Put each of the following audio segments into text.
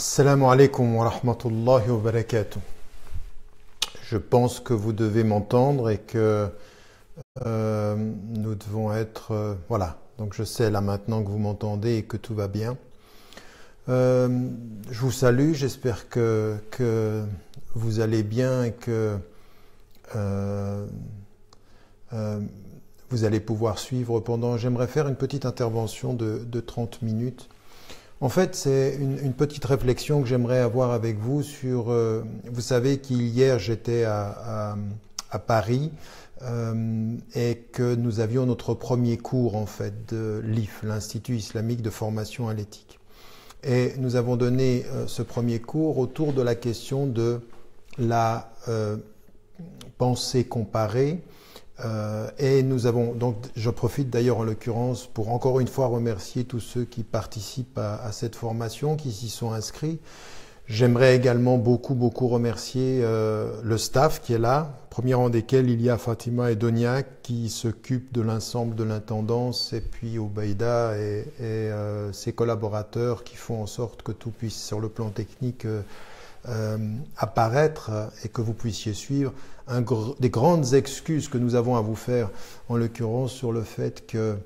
Assalamu alaikum wa rahmatullahi wa barakatuh. Je pense que vous devez m'entendre et que nous devons être... voilà, donc je sais là maintenant que vous m'entendez et que tout va bien. Je vous salue, j'espère que vous allez bien et que vous allez pouvoir suivre pendant... J'aimerais faire une petite intervention de 30 minutes. En fait, c'est une petite réflexion que j'aimerais avoir avec vous sur... vous savez qu'hier, j'étais à Paris et que nous avions notre premier cours, en fait, de l'IF, l'Institut islamique de formation à l'éthique. Et nous avons donné ce premier cours autour de la question de la pensée comparée. Et nous avons donc, je profite d'ailleurs en l'occurrence pour encore une fois remercier tous ceux qui participent à cette formation, qui s'y sont inscrits. J'aimerais également beaucoup remercier le staff qui est là, premier rang desquels il y a Fatima et Donia qui s'occupent de l'ensemble de l'intendance, et puis Obeida et ses collaborateurs qui font en sorte que tout puisse sur le plan technique apparaître et que vous puissiez suivre. Des grandes excuses que nous avons à vous faire, en l'occurrence sur le fait que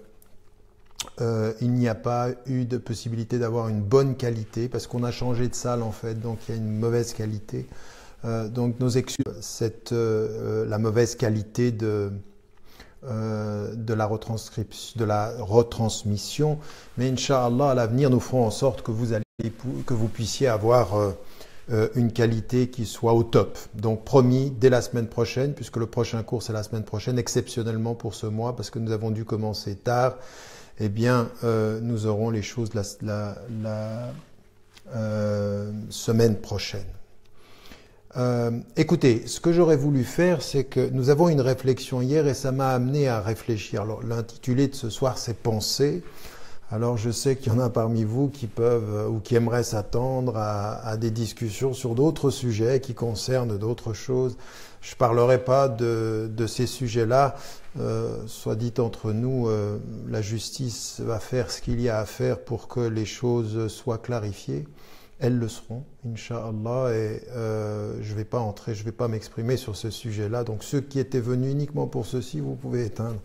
il n'y a pas eu de possibilité d'avoir une bonne qualité, parce qu'on a changé de salle en fait, donc il y a une mauvaise qualité. Donc nos excuses, c'est la mauvaise qualité de la retransmission, mais Inch'Allah à l'avenir nous ferons en sorte que vous puissiez avoir une qualité qui soit au top. Donc promis, dès la semaine prochaine, puisque le prochain cours c'est la semaine prochaine, exceptionnellement pour ce mois, parce que nous avons dû commencer tard, eh bien nous aurons les choses la semaine prochaine. Écoutez, ce que j'aurais voulu faire, c'est que nous avons une réflexion hier et ça m'a amené à réfléchir. Alors l'intitulé de ce soir c'est Pensée. Alors je sais qu'il y en a parmi vous qui peuvent ou qui aimeraient s'attendre à des discussions sur d'autres sujets qui concernent d'autres choses. Je ne parlerai pas de ces sujets-là. Soit dit entre nous, la justice va faire ce qu'il y a à faire pour que les choses soient clarifiées. Elles le seront, Inch'Allah, et je ne vais pas m'exprimer sur ce sujet-là. Donc ceux qui étaient venus uniquement pour ceci, vous pouvez éteindre.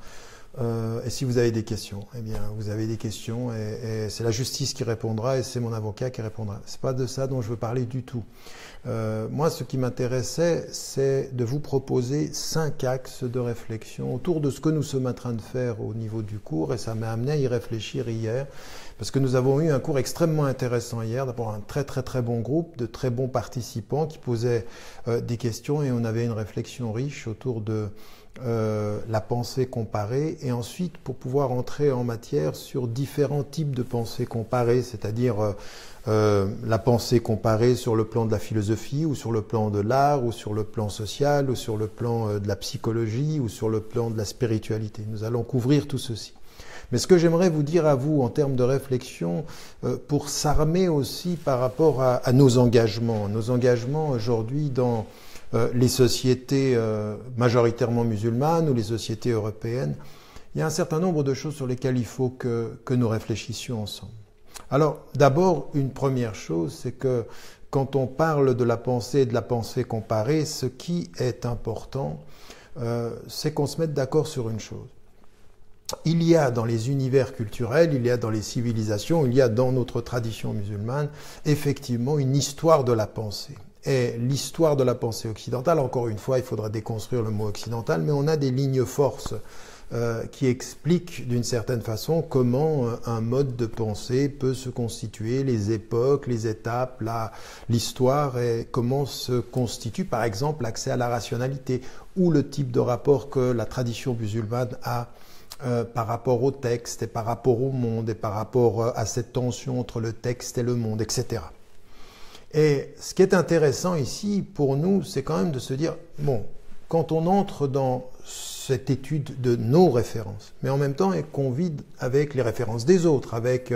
Et si vous avez des questions, eh bien, vous avez des questions et c'est la justice qui répondra et c'est mon avocat qui répondra. C'est pas de ça dont je veux parler du tout. Moi, ce qui m'intéressait, c'est de vous proposer 5 axes de réflexion autour de ce que nous sommes en train de faire au niveau du cours, et ça m'a amené à y réfléchir hier, parce que nous avons eu un cours extrêmement intéressant hier, d'abord un très bon groupe de très bons participants qui posaient des questions, et on avait une réflexion riche autour de la pensée comparée, et ensuite pour pouvoir entrer en matière sur différents types de pensée comparée, c'est-à-dire la pensée comparée sur le plan de la philosophie ou sur le plan de l'art ou sur le plan social ou sur le plan de la psychologie ou sur le plan de la spiritualité. Nous allons couvrir tout ceci. Mais ce que j'aimerais vous dire à vous en termes de réflexion, pour s'armer aussi par rapport à nos engagements aujourd'hui dans les sociétés majoritairement musulmanes ou les sociétés européennes, il y a un certain nombre de choses sur lesquelles il faut que nous réfléchissions ensemble. Alors, d'abord, une première chose, c'est que quand on parle de la pensée et de la pensée comparée, ce qui est important, c'est qu'on se mette d'accord sur une chose. Il y a dans les univers culturels, il y a dans les civilisations, il y a dans notre tradition musulmane, effectivement, une histoire de la pensée. Et l'histoire de la pensée occidentale, encore une fois, il faudra déconstruire le mot occidental, mais on a des lignes forces qui expliquent d'une certaine façon comment un mode de pensée peut se constituer, les époques, les étapes, l'histoire, et comment se constitue par exemple l'accès à la rationalité ou le type de rapport que la tradition musulmane a par rapport au texte et par rapport au monde et par rapport à cette tension entre le texte et le monde, etc. Et ce qui est intéressant ici pour nous, c'est quand même de se dire, bon, quand on entre dans cette étude de nos références, mais en même temps qu'on vit avec les références des autres, avec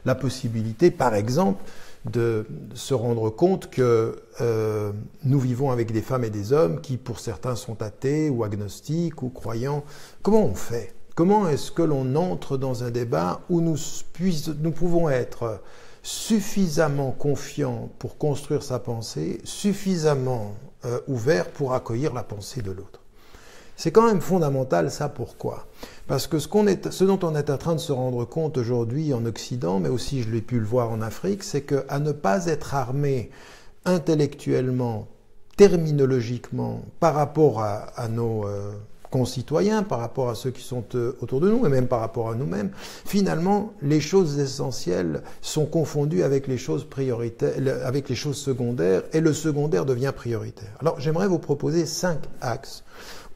la possibilité, par exemple, de se rendre compte que nous vivons avec des femmes et des hommes qui, pour certains, sont athées ou agnostiques ou croyants. Comment on fait ? Comment est-ce que l'on entre dans un débat où nous pouvons être suffisamment confiants pour construire sa pensée, suffisamment ouverts pour accueillir la pensée de l'autre? C'est quand même fondamental, ça. Pourquoi? Parce que ce dont on est en train de se rendre compte aujourd'hui en Occident, mais aussi je l'ai pu le voir en Afrique, c'est qu'à ne pas être armé intellectuellement, terminologiquement, par rapport à nos concitoyens, par rapport à ceux qui sont autour de nous, et même par rapport à nous-mêmes, finalement, les choses essentielles sont confondues avec les choses prioritaires, avec les choses secondaires, et le secondaire devient prioritaire. Alors, j'aimerais vous proposer 5 axes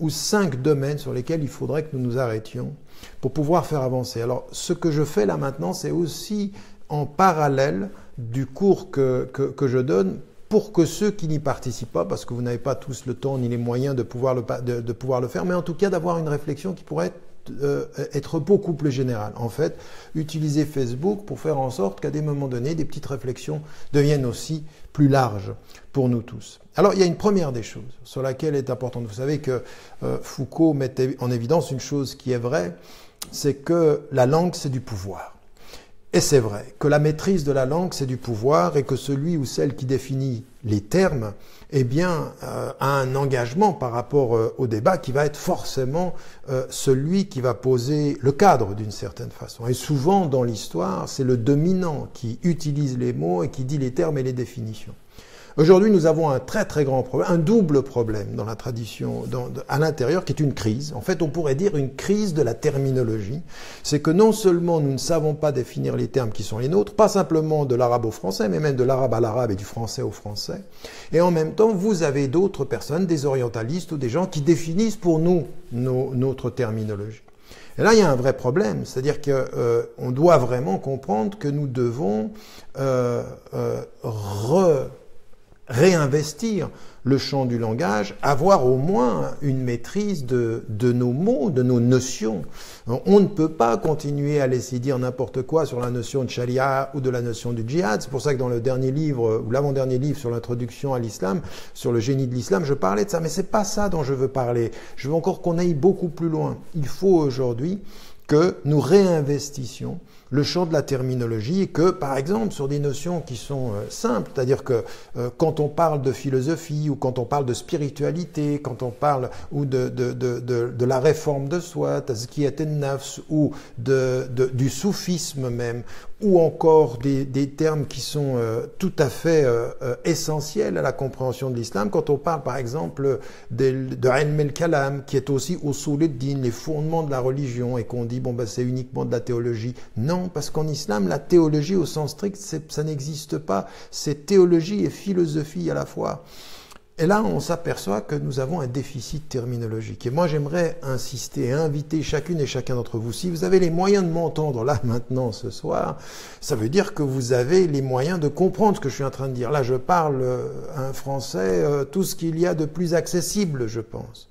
ou 5 domaines sur lesquels il faudrait que nous nous arrêtions pour pouvoir faire avancer. Alors, ce que je fais là maintenant, c'est aussi en parallèle du cours que je donne, pour que ceux qui n'y participent pas, parce que vous n'avez pas tous le temps ni les moyens de pouvoir le faire, mais en tout cas d'avoir une réflexion qui pourrait être beaucoup plus générale. En fait, utiliser Facebook pour faire en sorte qu'à des moments donnés, des petites réflexions deviennent aussi plus larges pour nous tous. Alors, il y a une première des choses sur laquelle est importante. Vous savez que Foucault mettait en évidence une chose qui est vraie, c'est que la langue, c'est du pouvoir. Et c'est vrai que la maîtrise de la langue, c'est du pouvoir, et que celui ou celle qui définit les termes, eh bien, a un engagement par rapport au débat qui va être forcément celui qui va poser le cadre d'une certaine façon. Et souvent, dans l'histoire, c'est le dominant qui utilise les mots et qui dit les termes et les définitions. Aujourd'hui, nous avons un très très grand problème, un double problème dans la tradition, à l'intérieur, qui est une crise. En fait, on pourrait dire une crise de la terminologie. C'est que non seulement nous ne savons pas définir les termes qui sont les nôtres, pas simplement de l'arabe au français, mais même de l'arabe à l'arabe et du français au français. Et en même temps, vous avez d'autres personnes, des orientalistes ou des gens qui définissent pour nous notre terminologie. Et là, il y a un vrai problème, c'est-à-dire qu'on doit vraiment comprendre que nous devons réinvestir le champ du langage, avoir au moins une maîtrise de nos mots, de nos notions. On ne peut pas continuer à laisser dire n'importe quoi sur la notion de charia ou de la notion du djihad. C'est pour ça que dans le dernier livre, ou l'avant-dernier livre sur l'introduction à l'islam, sur le génie de l'islam, je parlais de ça. Mais c'est pas ça dont je veux parler. Je veux encore qu'on aille beaucoup plus loin. Il faut aujourd'hui que nous réinvestissions le champ de la terminologie, et que, par exemple, sur des notions qui sont simples, c'est-à-dire que quand on parle de philosophie, ou quand on parle de spiritualité, quand on parle ou de la réforme de soi, tazkiyat an-nafs, ou du soufisme même, ou encore des termes qui sont tout à fait essentiels à la compréhension de l'islam, quand on parle, par exemple, de ilm al-kalam, qui est aussi usul ad-din, les fondements de la religion, et qu'on dit, bon, ben, c'est uniquement de la théologie. Non, parce qu'en islam, la théologie au sens strict, ça n'existe pas. C'est théologie et philosophie à la fois. Et là, on s'aperçoit que nous avons un déficit terminologique. Et moi, j'aimerais insister et inviter chacune et chacun d'entre vous. Si vous avez les moyens de m'entendre là, maintenant, ce soir, ça veut dire que vous avez les moyens de comprendre ce que je suis en train de dire. Là, je parle un français, tout ce qu'il y a de plus accessible, je pense.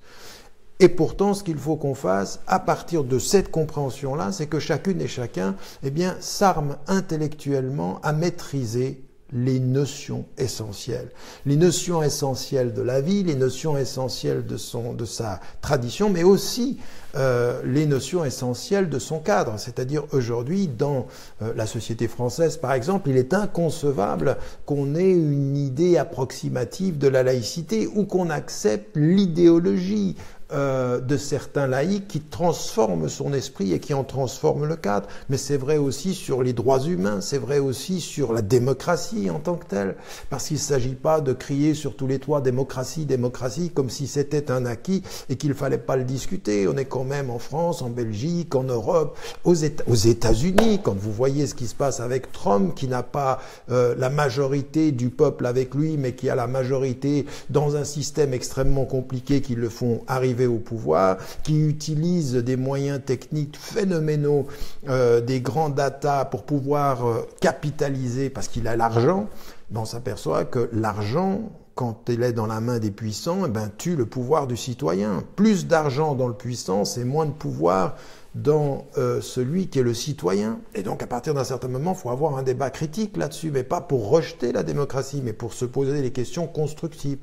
Et pourtant, ce qu'il faut qu'on fasse, à partir de cette compréhension-là, c'est que chacune et chacun, eh bien, s'arme intellectuellement à maîtriser les notions essentielles. Les notions essentielles de la vie, les notions essentielles de sa tradition, mais aussi les notions essentielles de son cadre. C'est-à-dire aujourd'hui, dans la société française, par exemple, il est inconcevable qu'on ait une idée approximative de la laïcité ou qu'on accepte l'idéologie de certains laïcs qui transforment son esprit et qui en transforment le cadre. Mais c'est vrai aussi sur les droits humains, c'est vrai aussi sur la démocratie en tant que telle, parce qu'il ne s'agit pas de crier sur tous les toits démocratie, démocratie, comme si c'était un acquis et qu'il ne fallait pas le discuter. On est quand même en France, en Belgique, en Europe, aux États-Unis, quand vous voyez ce qui se passe avec Trump, qui n'a pas la majorité du peuple avec lui, mais qui a la majorité dans un système extrêmement compliqué qui le font arriver au pouvoir, qui utilise des moyens techniques phénoménaux, des grands data pour pouvoir capitaliser, parce qu'il a l'argent. Ben, on s'aperçoit que l'argent, quand il est dans la main des puissants, eh ben, tue le pouvoir du citoyen. Plus d'argent dans le puissant, c'est moins de pouvoir dans celui qui est le citoyen. Et donc, à partir d'un certain moment, il faut avoir un débat critique là-dessus, mais pas pour rejeter la démocratie, mais pour se poser des questions constructives.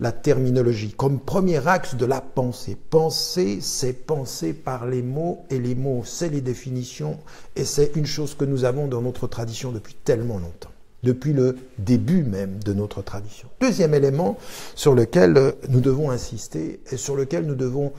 la terminologie comme premier axe de la pensée. Penser, c'est penser par les mots, et les mots, c'est les définitions, et c'est une chose que nous avons dans notre tradition depuis tellement longtemps, depuis le début même de notre tradition. Deuxième élément sur lequel nous devons insister et sur lequel nous devons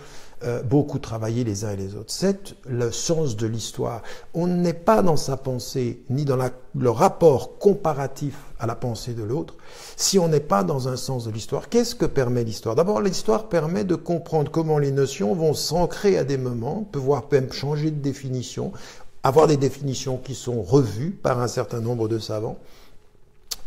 beaucoup travailler les uns et les autres, c'est le sens de l'histoire. On n'est pas dans sa pensée, ni dans le rapport comparatif à la pensée de l'autre, si on n'est pas dans un sens de l'histoire. Qu'est-ce que permet l'histoire? D'abord, l'histoire permet de comprendre comment les notions vont s'ancrer à des moments, pouvoir même changer de définition, avoir des définitions qui sont revues par un certain nombre de savants.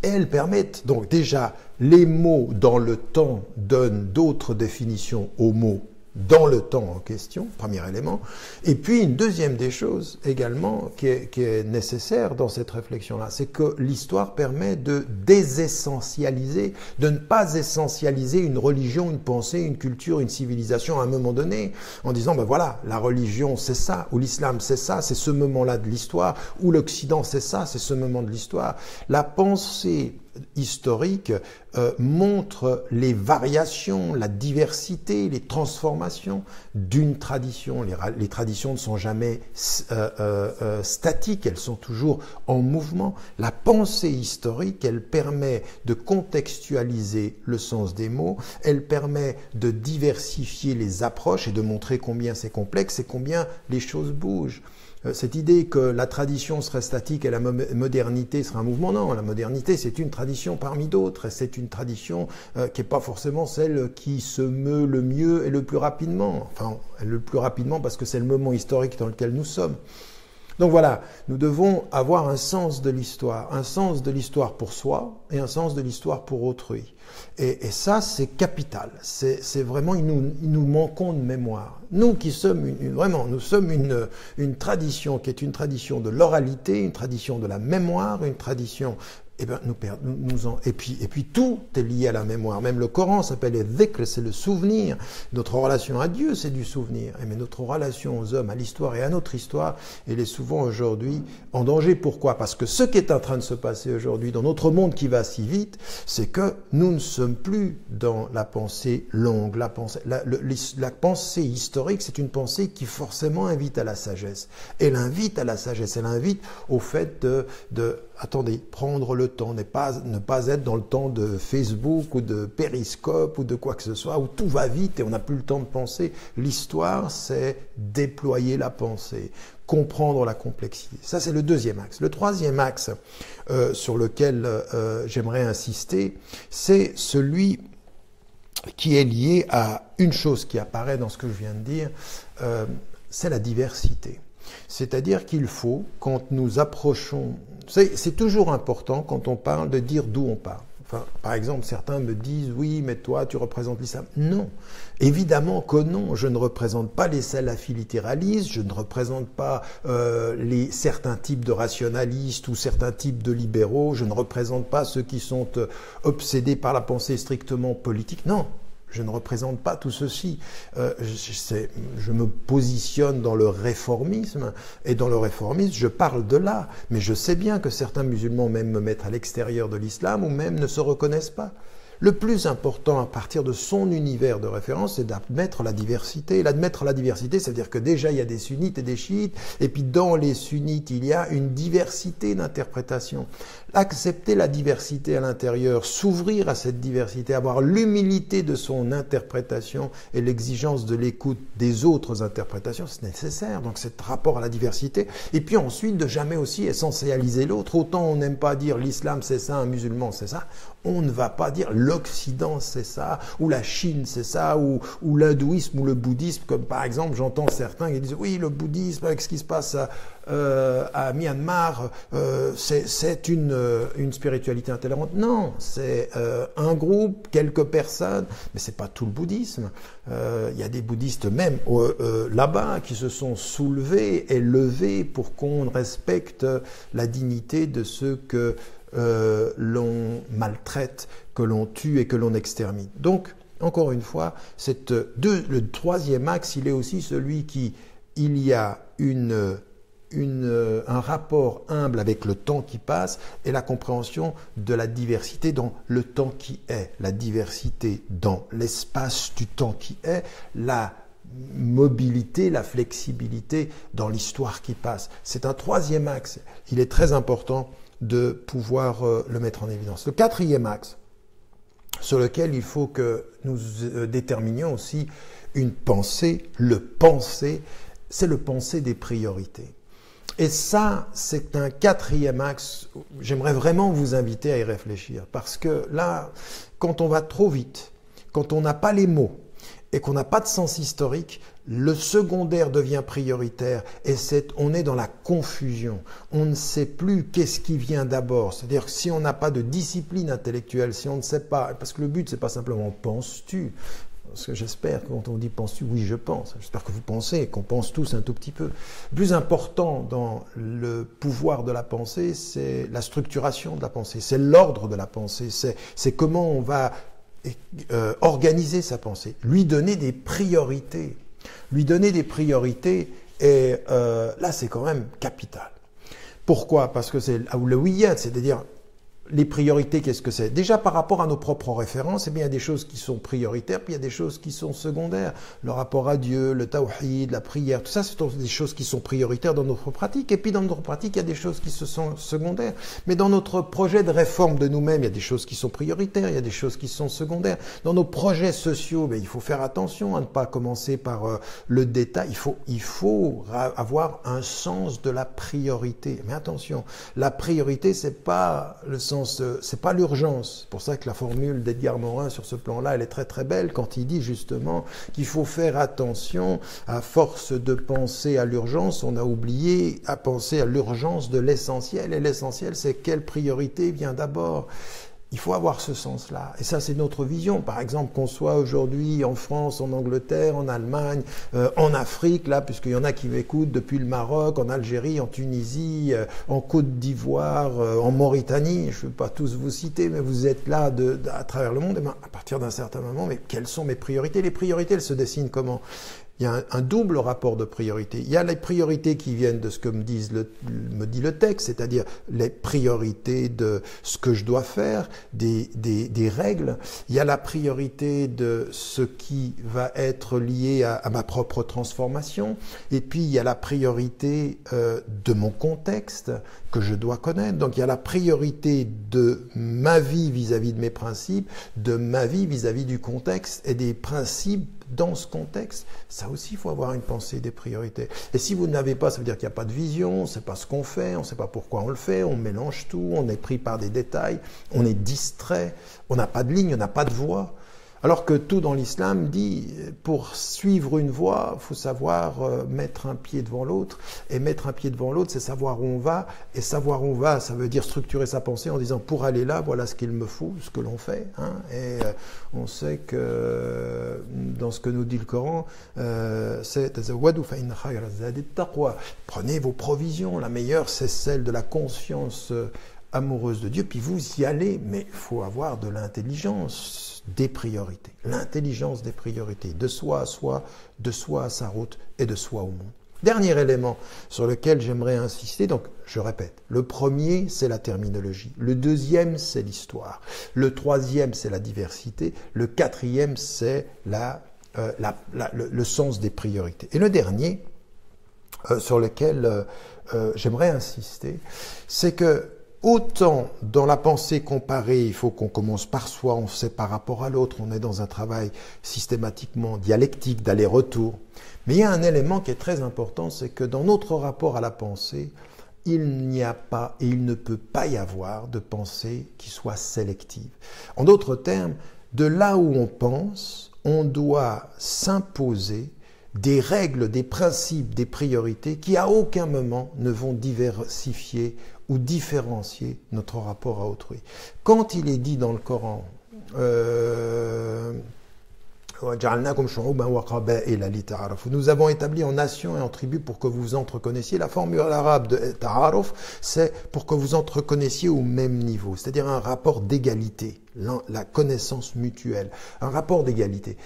Et elles permettent, donc déjà, les mots dans le temps donnent d'autres définitions aux mots dans le temps en question, premier élément. Et puis une deuxième des choses également qui est nécessaire dans cette réflexion-là, c'est que l'histoire permet de désessentialiser, de ne pas essentialiser une religion, une pensée, une culture, une civilisation à un moment donné, en disant ben voilà, la religion c'est ça, ou l'islam c'est ça, c'est ce moment-là de l'histoire, ou l'Occident c'est ça, c'est ce moment de l'histoire. La pensée historique montre les variations, la diversité, les transformations d'une tradition. Les traditions ne sont jamais statiques, elles sont toujours en mouvement. La pensée historique, elle permet de contextualiser le sens des mots, elle permet de diversifier les approches et de montrer combien c'est complexe et combien les choses bougent. Cette idée que la tradition serait statique et la modernité serait un mouvement, non, la modernité c'est une tradition parmi d'autres, et c'est une tradition qui n'est pas forcément celle qui se meut le mieux et le plus rapidement, enfin le plus rapidement parce que c'est le moment historique dans lequel nous sommes. Donc voilà, nous devons avoir un sens de l'histoire pour soi et un sens de l'histoire pour autrui. Et ça, c'est capital. C'est vraiment, nous manquons de mémoire. Nous qui sommes nous sommes une tradition qui est une tradition de l'oralité, une tradition de la mémoire, une tradition. Eh bien, et puis tout est lié à la mémoire. Même le Coran s'appelle le dhikr, c'est le souvenir. Notre relation à Dieu, c'est du souvenir. Mais notre relation aux hommes, à l'histoire et à notre histoire, elle est souvent aujourd'hui en danger. Pourquoi? Parce que ce qui est en train de se passer aujourd'hui dans notre monde qui va si vite, c'est que nous ne sommes plus dans la pensée longue. La pensée historique, c'est une pensée qui forcément invite à la sagesse. Elle invite à la sagesse, elle invite au fait attendez, prendre le temps, ne pas être dans le temps de Facebook ou de Periscope ou de quoi que ce soit, où tout va vite et on n'a plus le temps de penser. L'histoire, c'est déployer la pensée, comprendre la complexité. Ça, c'est le deuxième axe. Le troisième axe sur lequel j'aimerais insister, c'est celui qui est lié à une chose qui apparaît dans ce que je viens de dire, c'est la diversité. C'est-à-dire qu'il faut, quand nous approchons, c'est toujours important quand on parle de dire d'où on parle. Enfin, par exemple, certains me disent « Oui, mais toi, tu représentes l'islam. » Non, évidemment que non. Je ne représente pas les salafis littéralistes, je ne représente pas certains types de rationalistes ou certains types de libéraux, je ne représente pas ceux qui sont obsédés par la pensée strictement politique. Non. Je ne représente pas tout ceci. Je me positionne dans le réformisme, et dans le réformisme, je parle de là. Mais je sais bien que certains musulmans même me mettent à l'extérieur de l'islam ou même ne se reconnaissent pas. Le plus important à partir de son univers de référence, c'est d'admettre la diversité. Et l'admettre la diversité, c'est-à-dire que déjà il y a des sunnites et des chiites, et puis dans les sunnites, il y a une diversité d'interprétations. Accepter la diversité à l'intérieur, s'ouvrir à cette diversité, avoir l'humilité de son interprétation et l'exigence de l'écoute des autres interprétations, c'est nécessaire. Donc cet rapport à la diversité. Et puis ensuite, de jamais aussi essentialiser l'autre. Autant on n'aime pas dire l'islam c'est ça, un musulman c'est ça, on ne va pas dire l'Occident c'est ça, ou la Chine c'est ça, ou l'hindouisme ou le bouddhisme, comme par exemple j'entends certains qui disent oui le bouddhisme avec ce qui se passe à Myanmar, c'est une spiritualité intolérante. Non, c'est un groupe, quelques personnes, mais c'est pas tout le bouddhisme. Il y a des bouddhistes même là-bas qui se sont soulevés et levés pour qu'on respecte la dignité de ceux que l'on maltraite, que l'on tue et que l'on extermine. Donc, encore une fois, le troisième axe, il est aussi celui il y a une un rapport humble avec le temps qui passe et la compréhension de la diversité dans le temps qui est, la diversité dans l'espace du temps qui est, la mobilité, la flexibilité dans l'histoire qui passe. C'est un troisième axe. Il est très important de pouvoir le mettre en évidence. Le quatrième axe, sur lequel il faut que nous déterminions aussi une pensée, c'est le penser des priorités. Et ça, c'est un quatrième axe. J'aimerais vraiment vous inviter à y réfléchir. Parce que là, quand on va trop vite, quand on n'a pas les mots et qu'on n'a pas de sens historique, le secondaire devient prioritaire et on est dans la confusion. On ne sait plus qu'est-ce qui vient d'abord. C'est-à-dire que si on n'a pas de discipline intellectuelle, si on ne sait pas, parce que le but, c'est pas simplement penses-tu. Parce que j'espère que quand on dit penses-tu, oui, je pense. J'espère que vous pensez, qu'on pense tous un tout petit peu. Le plus important dans le pouvoir de la pensée, c'est la structuration de la pensée, c'est l'ordre de la pensée, c'est comment on va organiser sa pensée, lui donner des priorités. Lui donner des priorités, et là, c'est quand même capital. Pourquoi? Parce que c'est l'awlawiyat, c'est-à-dire les priorités, qu'est-ce que c'est? Déjà, par rapport à nos propres références, eh bien, il y a des choses qui sont prioritaires, puis il y a des choses qui sont secondaires. Le rapport à Dieu, le tawhid, la prière, tout ça, ce sont des choses qui sont prioritaires dans notre pratique. Et puis, dans notre pratique, il y a des choses qui sont secondaires. Mais dans notre projet de réforme de nous-mêmes, il y a des choses qui sont prioritaires, il y a des choses qui sont secondaires. Dans nos projets sociaux, il faut faire attention à ne pas commencer par le détail. Il faut avoir un sens de la priorité. Mais attention, la priorité, c'est pas le sens, c'est pas l'urgence. C'est pour ça que la formule d'Edgar Morin sur ce plan-là, elle est très très belle quand il dit justement qu'il faut faire attention, à force de penser à l'urgence, on a oublié à penser à l'urgence de l'essentiel. Et l'essentiel, c'est quelle priorité vient d'abord. Il faut avoir ce sens-là. Et ça, c'est notre vision. Par exemple, qu'on soit aujourd'hui en France, en Angleterre, en Allemagne, en Afrique, là, puisqu'il y en a qui m'écoutent depuis le Maroc, en Algérie, en Tunisie, en Côte d'Ivoire, en Mauritanie. Je ne vais pas tous vous citer, mais vous êtes là à travers le monde. Et bien, à partir d'un certain moment, mais quelles sont mes priorités? Les priorités, elles se dessinent comment? Il y a un double rapport de priorité. Il y a les priorités qui viennent de ce que me dit le texte, c'est-à-dire les priorités de ce que je dois faire, des règles. Il y a la priorité de ce qui va être lié à ma propre transformation. Et puis, il y a la priorité de mon contexte que je dois connaître. Donc, il y a la priorité de ma vie vis-à-vis de mes principes, de ma vie vis-à-vis du contexte et des principes dans ce contexte. Ça aussi, il faut avoir une pensée des priorités. Et si vous n'avez pas, ça veut dire qu'il n'y a pas de vision, on ne sait pas ce qu'on fait, on ne sait pas pourquoi on le fait, on mélange tout, on est pris par des détails, on est distrait, on n'a pas de ligne, on n'a pas de voie. Alors que tout dans l'islam dit, pour suivre une voie, il faut savoir mettre un pied devant l'autre. Et mettre un pied devant l'autre, c'est savoir où on va. Et savoir où on va, ça veut dire structurer sa pensée en disant, pour aller là, voilà ce qu'il me faut, ce que l'on fait. Hein. Et on sait que dans ce que nous dit le Coran, c'est « Prenez vos provisions. La meilleure, c'est celle de la conscience amoureuse de Dieu. Puis vous y allez, mais il faut avoir de l'intelligence des priorités, l'intelligence des priorités, de soi à soi, de soi à sa route et de soi au monde. Dernier élément sur lequel j'aimerais insister, donc je répète, le premier c'est la terminologie, le deuxième c'est l'histoire, le troisième c'est la diversité, le quatrième c'est le sens des priorités. Et le dernier sur lequel j'aimerais insister, c'est que autant dans la pensée comparée, il faut qu'on commence par soi, on sait par rapport à l'autre, on est dans un travail systématiquement dialectique, d'aller-retour. Mais il y a un élément qui est très important, c'est que dans notre rapport à la pensée, il n'y a pas et il ne peut pas y avoir de pensée qui soit sélective. En d'autres termes, de là où on pense, on doit s'imposer des règles, des principes, des priorités qui à aucun moment ne vont diversifier ou différencier notre rapport à autrui. Quand il est dit dans le Coran, nous avons établi en nations et en tribus pour que vous vous entreconnaissiez. La formule arabe de ta'aruf, c'est pour que vous entreconnaissiez au même niveau, c'est-à-dire un rapport d'égalité, la connaissance mutuelle, un rapport d'égalité.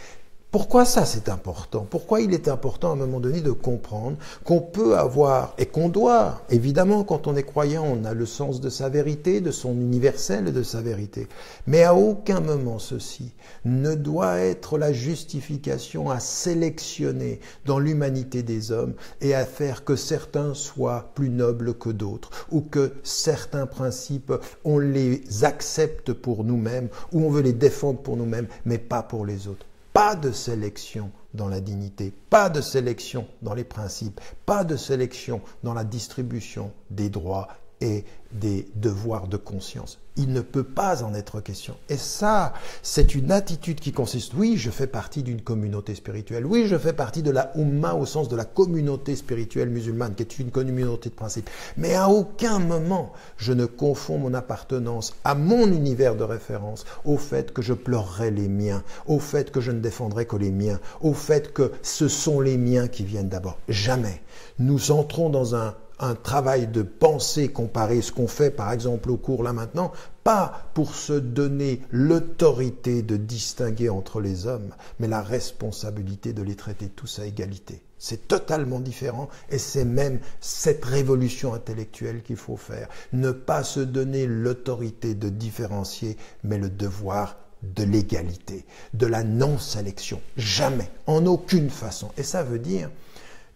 Pourquoi ça c'est important? Pourquoi il est important à un moment donné de comprendre qu'on peut avoir, et qu'on doit, évidemment quand on est croyant, on a le sens de sa vérité, de son universel et de sa vérité. Mais à aucun moment ceci ne doit être la justification à sélectionner dans l'humanité des hommes et à faire que certains soient plus nobles que d'autres, ou que certains principes, on les accepte pour nous-mêmes, ou on veut les défendre pour nous-mêmes, mais pas pour les autres. Pas de sélection dans la dignité, pas de sélection dans les principes, pas de sélection dans la distribution des droits et des devoirs de conscience. Il ne peut pas en être question. Et ça, c'est une attitude qui consiste, oui, je fais partie d'une communauté spirituelle, oui, je fais partie de la Ummah au sens de la communauté spirituelle musulmane, qui est une communauté de principes. Mais à aucun moment, je ne confonds mon appartenance à mon univers de référence au fait que je pleurerai les miens, au fait que je ne défendrai que les miens, au fait que ce sont les miens qui viennent d'abord. Jamais. Nous entrons dans un travail de pensée comparé, ce qu'on fait par exemple au cours là maintenant, pas pour se donner l'autorité de distinguer entre les hommes, mais la responsabilité de les traiter tous à égalité. C'est totalement différent et c'est même cette révolution intellectuelle qu'il faut faire. Ne pas se donner l'autorité de différencier, mais le devoir de l'égalité, de la non-sélection. Jamais, en aucune façon. Et ça veut dire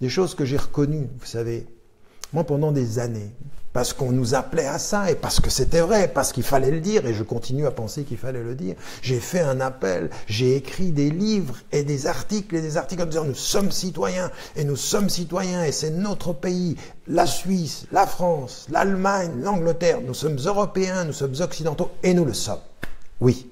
des choses que j'ai reconnues, vous savez. Moi, pendant des années, parce qu'on nous appelait à ça, et parce que c'était vrai, parce qu'il fallait le dire, et je continue à penser qu'il fallait le dire, j'ai fait un appel, j'ai écrit des livres et des articles en disant nous sommes citoyens, et c'est notre pays, la Suisse, la France, l'Allemagne, l'Angleterre, nous sommes européens, nous sommes occidentaux, et nous le sommes. Oui.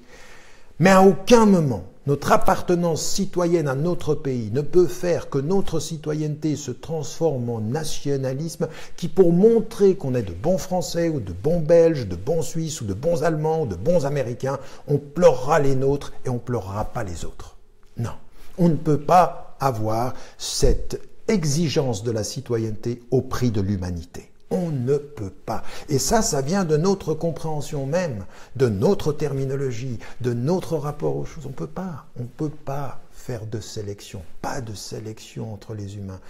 Mais à aucun moment, notre appartenance citoyenne à notre pays ne peut faire que notre citoyenneté se transforme en nationalisme qui, pour montrer qu'on est de bons Français ou de bons Belges, de bons Suisses ou de bons Allemands ou de bons Américains, on pleurera les nôtres et on ne pleurera pas les autres. Non, on ne peut pas avoir cette exigence de la citoyenneté au prix de l'humanité. On ne peut pas. Et ça vient de notre compréhension même, de notre terminologie, de notre rapport aux choses. On ne peut pas faire de sélection, pas de sélection entre les humains.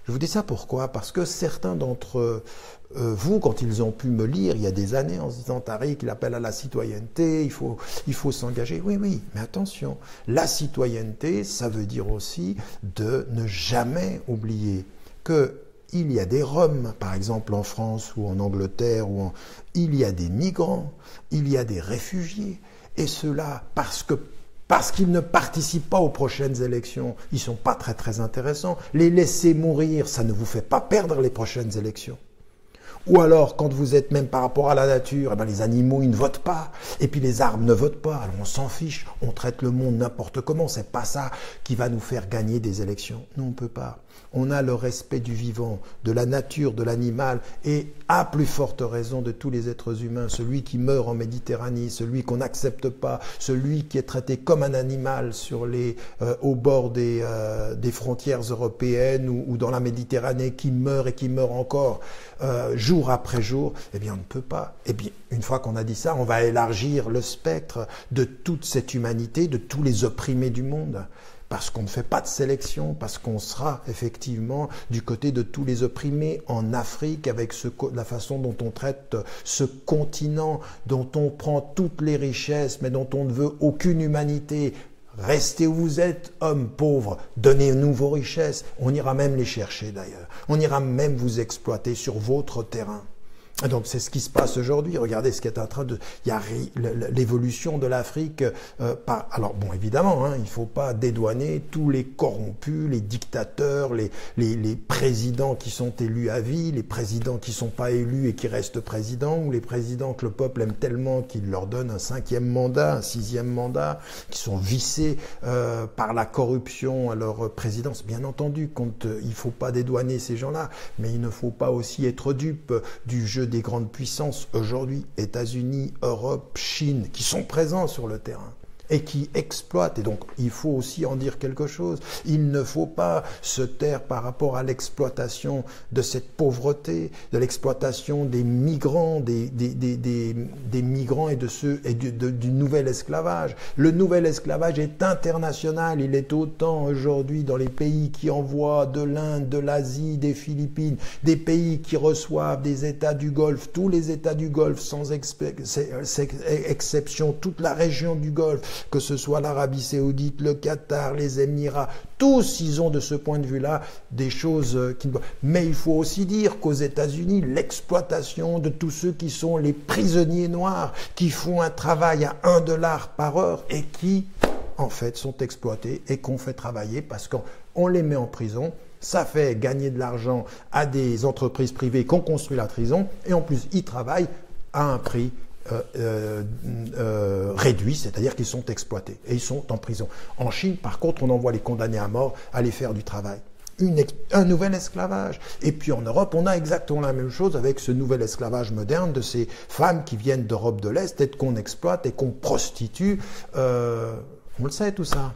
Je vous dis ça pourquoi? Parce que certains d'entre vous, quand ils ont pu me lire il y a des années en se disant Tariq, il appelle à la citoyenneté, il faut s'engager. Oui, mais attention, la citoyenneté, ça veut dire aussi de ne jamais oublier que il y a des Roms, par exemple en France ou en Angleterre, il y a des migrants, il y a des réfugiés. Et cela, parce qu'ils ne participent pas aux prochaines élections, ils ne sont pas très très intéressants. Les laisser mourir, ça ne vous fait pas perdre les prochaines élections. Ou alors, quand vous êtes même par rapport à la nature, les animaux, ils ne votent pas. Et puis les arbres ne votent pas. Alors on s'en fiche. On traite le monde n'importe comment. C'est pas ça qui va nous faire gagner des élections. Non, on ne peut pas. On a le respect du vivant, de la nature, de l'animal, et à plus forte raison de tous les êtres humains. Celui qui meurt en Méditerranée, celui qu'on n'accepte pas, celui qui est traité comme un animal au bord des frontières européennes ou dans la Méditerranée, qui meurt et qui meurt encore jour après jour, on ne peut pas. Et bien, une fois qu'on a dit ça, on va élargir le spectre de toute cette humanité, de tous les opprimés du monde. Parce qu'on ne fait pas de sélection, parce qu'on sera effectivement du côté de tous les opprimés en Afrique avec la façon dont on traite ce continent, dont on prend toutes les richesses, mais dont on ne veut aucune humanité. Restez où vous êtes, hommes pauvres, donnez-nous vos richesses. On ira même les chercher d'ailleurs. On ira même vous exploiter sur votre terrain. Donc c'est ce qui se passe aujourd'hui. Regardez ce qui est en train de... Il y a l'évolution de l'Afrique. Alors bon, évidemment, il ne faut pas dédouaner tous les corrompus, les dictateurs, les présidents qui sont élus à vie, les présidents qui ne sont pas élus et qui restent présidents, ou les présidents que le peuple aime tellement qu'il leur donne un 5e mandat, un 6e mandat, qui sont vissés par la corruption à leur présidence. Bien entendu, il ne faut pas dédouaner ces gens-là, mais il ne faut pas aussi être dupe du jeu des grandes puissances aujourd'hui, États-Unis, Europe, Chine, qui sont présents sur le terrain. et qui exploitent. Et donc, il faut aussi en dire quelque chose. Il ne faut pas se taire par rapport à l'exploitation de cette pauvreté, de l'exploitation des migrants, des migrants et du nouvel esclavage. Le nouvel esclavage est international. Il est autant aujourd'hui dans les pays qui envoient de l'Inde, de l'Asie, des Philippines, des pays qui reçoivent des États du Golfe, tous les États du Golfe sans exception, toute la région du Golfe, que ce soit l'Arabie Saoudite, le Qatar, les Émirats, tous ils ont de ce point de vue-là des choses qui... Mais il faut aussi dire qu'aux États-Unis, l'exploitation de tous ceux qui sont les prisonniers noirs, qui font un travail à $1 par heure et qui, en fait, sont exploités et qu'on fait travailler parce qu'on les met en prison. Ça fait gagner de l'argent à des entreprises privées qui ont construit la prison et en plus, ils travaillent à un prix réduit, c'est-à-dire qu'ils sont exploités et ils sont en prison. En Chine, par contre, on envoie les condamnés à mort aller faire du travail. Un nouvel esclavage. Et puis en Europe, on a exactement la même chose avec ce nouvel esclavage moderne de ces femmes qui viennent d'Europe de l'Est et qu'on exploite et qu'on prostitue. On le sait tout ça.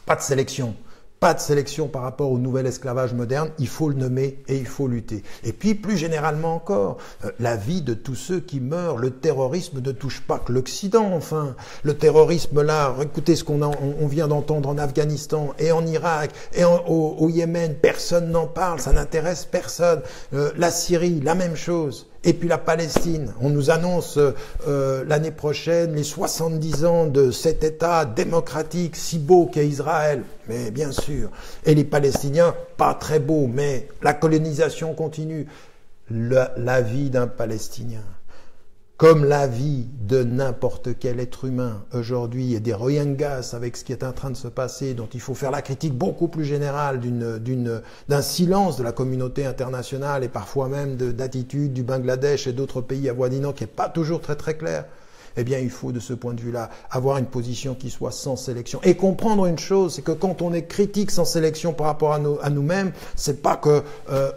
Pas de sélection. Pas de sélection par rapport au nouvel esclavage moderne, il faut le nommer et il faut lutter. Et puis plus généralement encore, la vie de tous ceux qui meurent, le terrorisme ne touche pas que l'Occident, enfin. Le terrorisme là, écoutez ce on vient d'entendre en Afghanistan et en Irak et au Yémen, personne n'en parle, ça n'intéresse personne. La Syrie, la même chose. Et puis la Palestine, on nous annonce l'année prochaine les 70 ans de cet État démocratique si beau qu'est Israël. Mais bien sûr. Et les Palestiniens, pas très beaux, mais la colonisation continue. La vie d'un Palestinien, comme la vie de n'importe quel être humain aujourd'hui et des Rohingyas avec ce qui est en train de se passer, dont il faut faire la critique beaucoup plus générale d'un silence de la communauté internationale et parfois même d'attitude du Bangladesh et d'autres pays avoisinants qui n'est pas toujours très très clair. Eh bien, il faut de ce point de vue-là avoir une position qui soit sans sélection. Et comprendre une chose, c'est que quand on est critique sans sélection par rapport à nous-mêmes, c'est pas que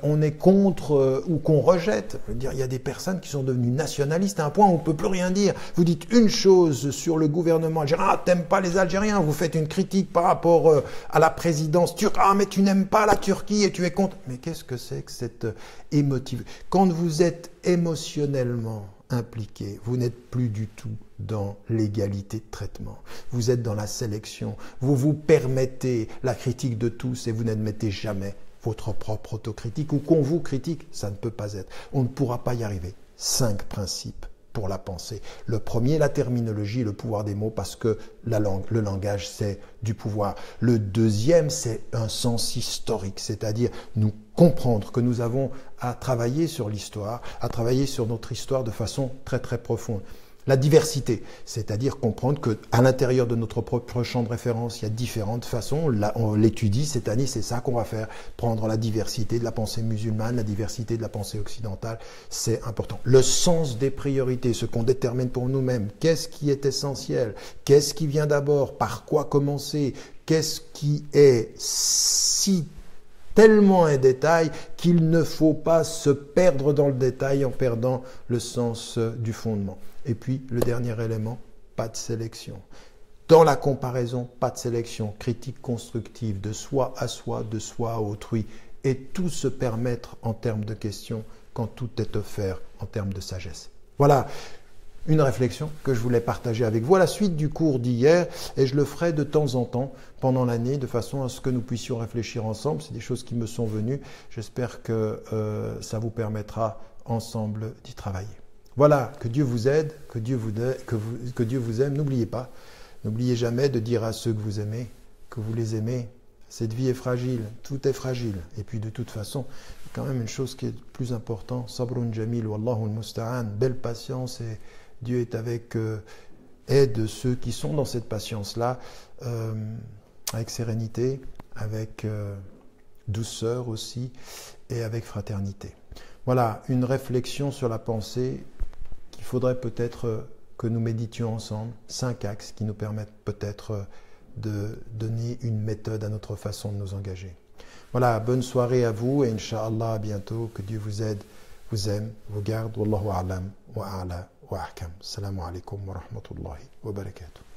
on est contre ou qu'on rejette. Je veux dire, il y a des personnes qui sont devenues nationalistes à un point où on ne peut plus rien dire. Vous dites une chose sur le gouvernement algérien, ah, t'aimes pas les Algériens, vous faites une critique par rapport à la présidence turque, ah, mais tu n'aimes pas la Turquie et tu es contre. Mais qu'est-ce que c'est que cette émotive? Quand vous êtes émotionnellement impliqué, vous n'êtes plus du tout dans l'égalité de traitement. Vous êtes dans la sélection. Vous vous permettez la critique de tous et vous n'admettez jamais votre propre autocritique ou qu'on vous critique. Ça ne peut pas être. On ne pourra pas y arriver. 5 principes pour la pensée. Le premier, la terminologie, le pouvoir des mots, parce que la langue, le langage, c'est du pouvoir. Le deuxième, c'est un sens historique, c'est-à-dire nous comprendre que nous avons à travailler sur l'histoire, à travailler sur notre histoire de façon très très profonde. La diversité, c'est-à-dire comprendre qu'à l'intérieur de notre propre champ de référence, il y a différentes façons. Là, on l'étudie cette année, c'est ça qu'on va faire. Prendre la diversité de la pensée musulmane, la diversité de la pensée occidentale, c'est important. Le sens des priorités, ce qu'on détermine pour nous-mêmes. Qu'est-ce qui est essentiel? Qu'est-ce qui vient d'abord? Par quoi commencer? Qu'est-ce qui est si tellement un détail qu'il ne faut pas se perdre dans le détail en perdant le sens du fondement. Et puis, le dernier élément, pas de sélection. Dans la comparaison, pas de sélection. Critique constructive de soi à soi, de soi à autrui. Et tout se permettre en termes de questions quand tout est offert en termes de sagesse. Voilà une réflexion que je voulais partager avec vous à la suite du cours d'hier. Et je le ferai de temps en temps pendant l'année de façon à ce que nous puissions réfléchir ensemble. C'est des choses qui me sont venues. J'espère que ça vous permettra ensemble d'y travailler. Voilà, que Dieu vous aide, que Dieu vous aime. N'oubliez pas, n'oubliez jamais de dire à ceux que vous aimez, que vous les aimez. Cette vie est fragile, tout est fragile. Et puis de toute façon, il y a quand même une chose qui est plus importante. Sabrun jamil wallahu al-musta'an, belle patience et Dieu est avec aide ceux qui sont dans cette patience-là, avec sérénité, avec douceur aussi et avec fraternité. Voilà, une réflexion sur la pensée qu'il faudrait peut-être que nous méditions ensemble. 5 axes qui nous permettent peut-être de donner une méthode à notre façon de nous engager. Voilà, bonne soirée à vous et Inch'Allah à bientôt. Que Dieu vous aide, vous aime, vous garde. Wallahu a'lam wa a'la wa ahkam. Assalamu alaikum wa rahmatullahi wa barakatuh.